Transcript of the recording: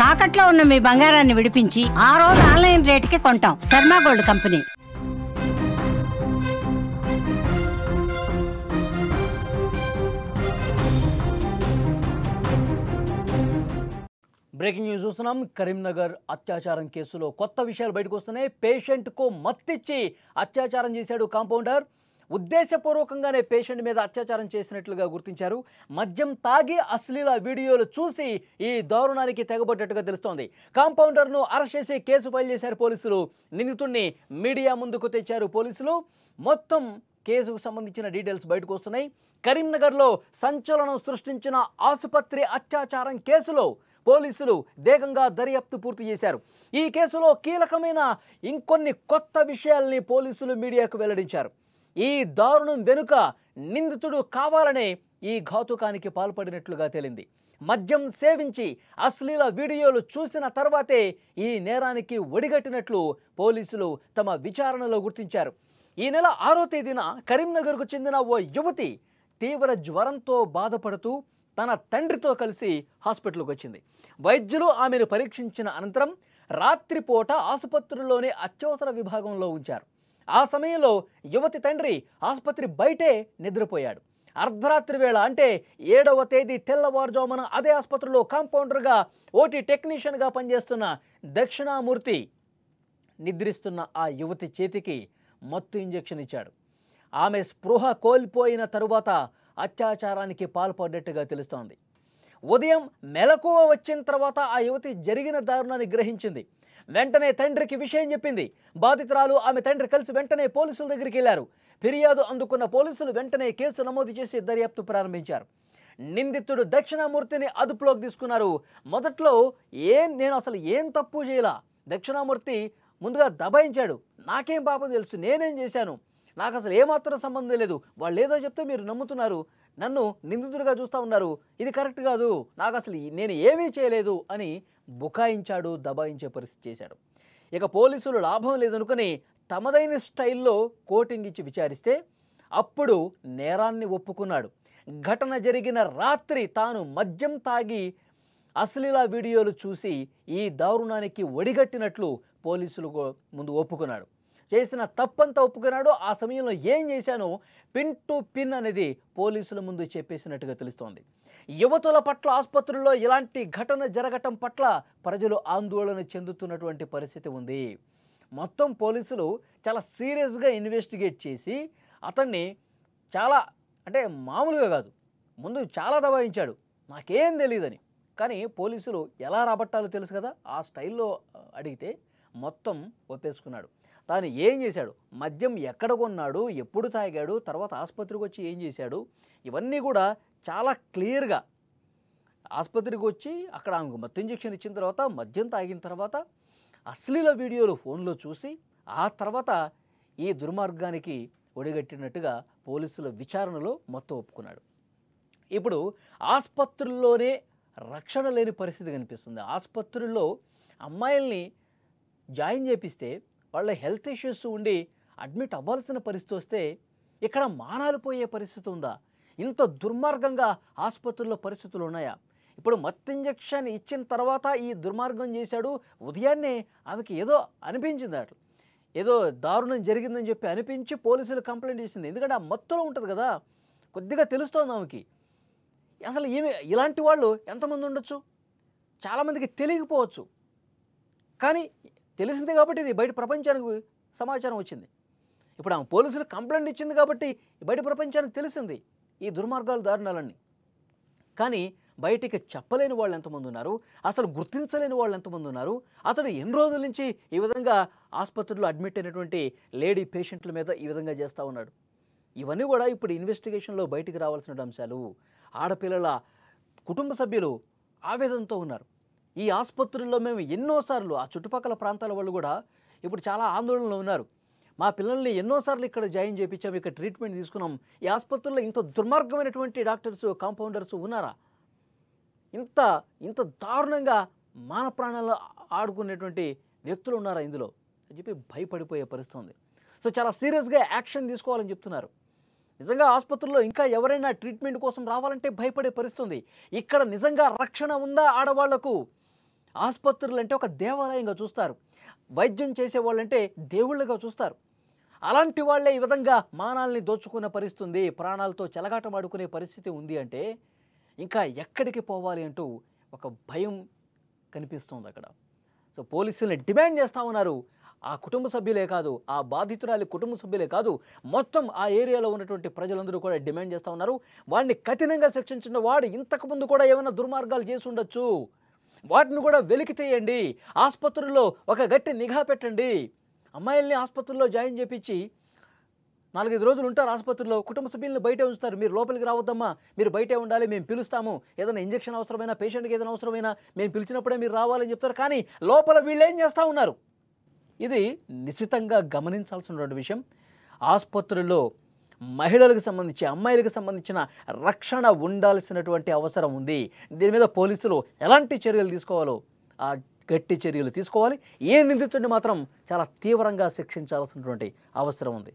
తాకట్లో ఉన్న మీ బంగారాన్ని విడిపించి ఆ రోజు ఆన్లైన్ రేటుకి కొంటాం. Sharma gold company. Breaking news చూస్తున్నాం. కరీంనగర్ అత్యాచారం కేసులో కొత్త విషయాలు బయటకు వస్తున్నాయి. పేషెంట్కు మత్తిచ్చి అత్యాచారం చేశాడు కాంపౌండర్. ఉద్దేశపూర్వకంగానే పేషెంట్ మీద అత్యాచారం చేసినట్లుగా గుర్తించారు. మద్యం తాగి అశ్లీల వీడియోలు చూసి ఈ దారుణానికి తెగబడ్డట్టుగా తెలుస్తోంది. కాంపౌండర్ను అరెస్ట్ చేసి కేసు ఫైల్ చేశారు పోలీసులు. నిందితుడిని మీడియా ముందుకు తెచ్చారు పోలీసులు. మొత్తం కేసుకు సంబంధించిన డీటెయిల్స్ బయటకు వస్తున్నాయి. కరీంనగర్లో సంచలనం సృష్టించిన ఆసుపత్రి అత్యాచారం కేసులో పోలీసులు వేగంగా దర్యాప్తు పూర్తి చేశారు. ఈ కేసులో కీలకమైన ఇంకొన్ని కొత్త విషయాల్ని పోలీసులు మీడియాకు వెల్లడించారు. ఈ దారుణం వెనుక నిందితుడు కావాలనే ఈ ఘాతుకానికి పాల్పడినట్లుగా తేలింది. మద్యం సేవించి అశ్లీల వీడియోలు చూసిన తర్వాతే ఈ నేరానికి ఒడిగట్టినట్లు పోలీసులు తమ విచారణలో గుర్తించారు. ఈ నెల 6వ తేదీన కరీంనగర్కు చెందిన ఓ యువతి తీవ్ర జ్వరంతో బాధపడుతూ తన తండ్రితో కలిసి హాస్పిటల్కి వచ్చింది. వైద్యులు ఆమెను పరీక్షించిన అనంతరం రాత్రిపూట ఆసుపత్రిలోని అత్యవసర విభాగంలో ఉంచారు. ఆ సమయంలో యువతి తండ్రి ఆసుపత్రి బయటే నిద్రపోయాడు. అర్ధరాత్రి వేళ అంటే 7వ తేదీ తెల్లవారుజామున అదే ఆసుపత్రిలో కాంపౌండర్గా ఓటీ టెక్నీషియన్గా పనిచేస్తున్న దక్షిణామూర్తి నిద్రిస్తున్న ఆ యువతి చేతికి మత్తు ఇంజెక్షన్ ఇచ్చాడు. ఆమె స్పృహ కోల్పోయిన తరువాత అత్యాచారానికి పాల్పడ్డట్టుగా తెలుస్తోంది. ఉదయం మెలకువ వచ్చిన తర్వాత ఆ యువతి జరిగిన దారుణాన్ని గ్రహించింది. వెంటనే తండ్రికి విషయం చెప్పింది. బాధితురాలు ఆమె తండ్రి కలిసి వెంటనే పోలీసుల దగ్గరికి వెళ్లారు. ఫిర్యాదు అందుకున్న పోలీసులు వెంటనే కేసు నమోదు చేసి దర్యాప్తు ప్రారంభించారు. నిందితుడు దక్షిణామూర్తిని అదుపులోకి తీసుకున్నారు. మొదట్లో నేను అసలు ఏం తప్పు చేయాల, దక్షిణామూర్తి ముందుగా దబాయించాడు. నాకేం పాపం తెలుసు, నేనేం చేశాను, నాకు అసలు ఏమాత్రం సంబంధం లేదు, వాళ్ళు ఏదో చెప్తే మీరు నమ్ముతున్నారు, నన్ను నిందితుడిగా చూస్తూ ఉన్నారు, ఇది కరెక్ట్ కాదు, నాకు అసలు నేను ఏమీ చేయలేదు అని బుకాయించాడు, దబాయించే పరిస్థితి చేశాడు. ఇక పోలీసులు లాభం లేదనుకుని తమదైన స్టైల్లో కోటింగ్ ఇచ్చి విచారిస్తే అప్పుడు నేరాన్ని ఒప్పుకున్నాడు. ఘటన జరిగిన రాత్రి తాను మద్యం తాగి అశ్లీల వీడియోలు చూసి ఈ దారుణానికి ఒడిగట్టినట్లు పోలీసులు ముందు ఒప్పుకున్నాడు. చేసిన తప్పంతా ఒప్పుకున్నాడు. ఆ సమయంలో ఏం చేశానో పిన్ టు పిన్ అనేది పోలీసుల ముందు చెప్పేసినట్టుగా తెలుస్తోంది. యువతుల పట్ల ఆసుపత్రుల్లో ఇలాంటి ఘటన జరగటం పట్ల ప్రజలు ఆందోళన చెందుతున్నటువంటి పరిస్థితి ఉంది. మొత్తం పోలీసులు చాలా సీరియస్గా ఇన్వెస్టిగేట్ చేసి అతన్ని చాలా అంటే మామూలుగా కాదు, ముందు చాలా దబాయించాడు, నాకేం తెలియదని. కానీ పోలీసులు ఎలా రాబట్టాలో తెలుసు కదా, ఆ స్టైల్లో అడిగితే మొత్తం ఒప్పేసుకున్నాడు. తాను ఏం చేశాడు, మద్యం ఎక్కడ కొన్నాడు, ఎప్పుడు తాగాడు, తర్వాత ఆసుపత్రికి వచ్చి ఏం చేశాడు, ఇవన్నీ కూడా చాలా క్లియర్గా ఆసుపత్రికి వచ్చి అక్కడ ఆమెకు మత్తు ఇంజెక్షన్ ఇచ్చిన తర్వాత మద్యం తాగిన తర్వాత అశ్లీల వీడియోలు ఫోన్లో చూసి ఆ తర్వాత ఈ దుర్మార్గానికి ఒడిగట్టినట్టుగా పోలీసుల విచారణలో మొత్తం ఒప్పుకున్నాడు. ఇప్పుడు ఆసుపత్రుల్లోనే రక్షణ లేని పరిస్థితి కనిపిస్తుంది. ఆసుపత్రుల్లో అమ్మాయిల్ని జాయిన్ చేపిస్తే వాళ్ళ హెల్త్ ఇష్యూస్ ఉండి అడ్మిట్ అవ్వాల్సిన పరిస్థితి వస్తే ఇక్కడ మానాలు పోయే పరిస్థితి ఉందా? ఇంత దుర్మార్గంగా ఆసుపత్రుల్లో పరిస్థితులు ఉన్నాయా? ఇప్పుడు మత్తు ఇంజెక్షన్ ఇచ్చిన తర్వాత ఈ దుర్మార్గం చేశాడు. ఉదయాన్నే ఆమెకి ఏదో అనిపించింది, అట్లా ఏదో దారుణం జరిగిందని చెప్పి అనిపించి పోలీసులు కంప్లైంట్ చేసింది. ఎందుకంటే ఆ మత్తులో ఉంటుంది కదా, కొద్దిగా తెలుస్తోంది ఆమెకి. అసలు ఈమె ఇలాంటి వాళ్ళు ఎంతమంది ఉండొచ్చు? చాలామందికి తెలియకపోవచ్చు, కానీ తెలిసిందే కాబట్టి ఇది బయట ప్రపంచానికి సమాచారం వచ్చింది. ఇప్పుడు ఆమె పోలీసులు కంప్లైంట్ ఇచ్చింది కాబట్టి బయట ప్రపంచానికి తెలిసింది ఈ దుర్మార్గాలు, దారుణాలన్నీ. కానీ బయటికి చెప్పలేని వాళ్ళు ఎంతమంది ఉన్నారు, అసలు గుర్తించలేని వాళ్ళు ఎంతమంది ఉన్నారు. అతడు ఎన్ని రోజుల నుంచి ఈ విధంగా ఆసుపత్రిలో అడ్మిట్ అయినటువంటి లేడీ పేషెంట్ల మీద ఈ విధంగా చేస్తూ ఉన్నాడు. ఇవన్నీ కూడా ఇప్పుడు ఇన్వెస్టిగేషన్లో బయటికి రావాల్సిన అంశాలు. ఆడపిల్లల కుటుంబ సభ్యులు ఆవేదనతో ఉన్నారు. ఈ ఆసుపత్రుల్లో మేము ఎన్నోసార్లు, ఆ చుట్టుపక్కల ప్రాంతాల వాళ్ళు కూడా ఇప్పుడు చాలా ఆందోళనలో ఉన్నారు. మా పిల్లల్ని ఎన్నోసార్లు ఇక్కడ జాయిన్ చేయించాము, ఇక్కడ ట్రీట్మెంట్ తీసుకున్నాం, ఈ ఆసుపత్రుల్లో ఇంత దుర్మార్గమైనటువంటి డాక్టర్స్, కాంపౌండర్స్ ఉన్నారా? ఇంత దారుణంగా మాన ప్రాణాలు ఆడుకునేటువంటి వ్యక్తులు ఉన్నారా ఇందులో అని చెప్పి భయపడిపోయే పరిస్థితి ఉంది. సో చాలా సీరియస్గా యాక్షన్ తీసుకోవాలని చెప్తున్నారు. నిజంగా ఆసుపత్రుల్లో ఇంకా ఎవరైనా ట్రీట్మెంట్ కోసం రావాలంటే భయపడే పరిస్థితి ఉంది. ఇక్కడ నిజంగా రక్షణ ఉందా ఆడవాళ్లకు? ఆసుపత్రులు అంటే ఒక దేవాలయంగా చూస్తారు. వైద్యం చేసేవాళ్ళంటే దేవుళ్ళగా చూస్తారు. అలాంటి వాళ్ళే ఈ విధంగా మానాల్ని దోచుకునే పరిస్థితి ఉంది, ప్రాణాలతో చెలగాటమాడుకునే పరిస్థితి ఉంది అంటే ఇంకా ఎక్కడికి పోవాలి అంటూ ఒక భయం కనిపిస్తుంది అక్కడ. సో పోలీసుల్ని డిమాండ్ చేస్తూ ఉన్నారు. ఆ కుటుంబ సభ్యులే కాదు, ఆ బాధితురాలి కుటుంబ సభ్యులే కాదు, మొత్తం ఆ ఏరియాలో ఉన్నటువంటి ప్రజలందరూ కూడా డిమాండ్ చేస్తూ ఉన్నారు. వాడిని కఠినంగా శిక్షించిన వాడు ఇంతకుముందు కూడా ఏమైనా దుర్మార్గాలు చేసి ఉండొచ్చు, వాటిని కూడా వెలికి తీయండి. ఆసుపత్రుల్లో ఒక గట్టి నిఘా పెట్టండి. అమ్మాయిల్ని ఆసుపత్రుల్లో జాయిన్ చేపించి 4-5 రోజులు ఉంటారు ఆసుపత్రిలో, కుటుంబ సభ్యులను బయటే ఉంచుతారు. మీరు లోపలికి రావద్దమ్మా, మీరు బయటే ఉండాలి, మేము పిలుస్తాము, ఏదైనా ఇంజెక్షన్ అవసరమైనా, పేషెంట్కి ఏదైనా అవసరమైనా మేము పిలిచినప్పుడే మీరు రావాలని చెప్తారు. కానీ లోపల వీళ్ళు ఏం చేస్తూ ఉన్నారు? ఇది నిశితంగా గమనించాల్సినటువంటి విషయం. ఆసుపత్రుల్లో మహిళలకు సంబంధించి, అమ్మాయిలకు సంబంధించిన రక్షణ ఉండాల్సినటువంటి అవసరం ఉంది. దీని మీద పోలీసులు ఎలాంటి చర్యలు తీసుకోవాలో ఆ గట్టి చర్యలు తీసుకోవాలి. ఏ నిందితుడిని మాత్రం చాలా తీవ్రంగా శిక్షించాల్సినటువంటి అవసరం ఉంది.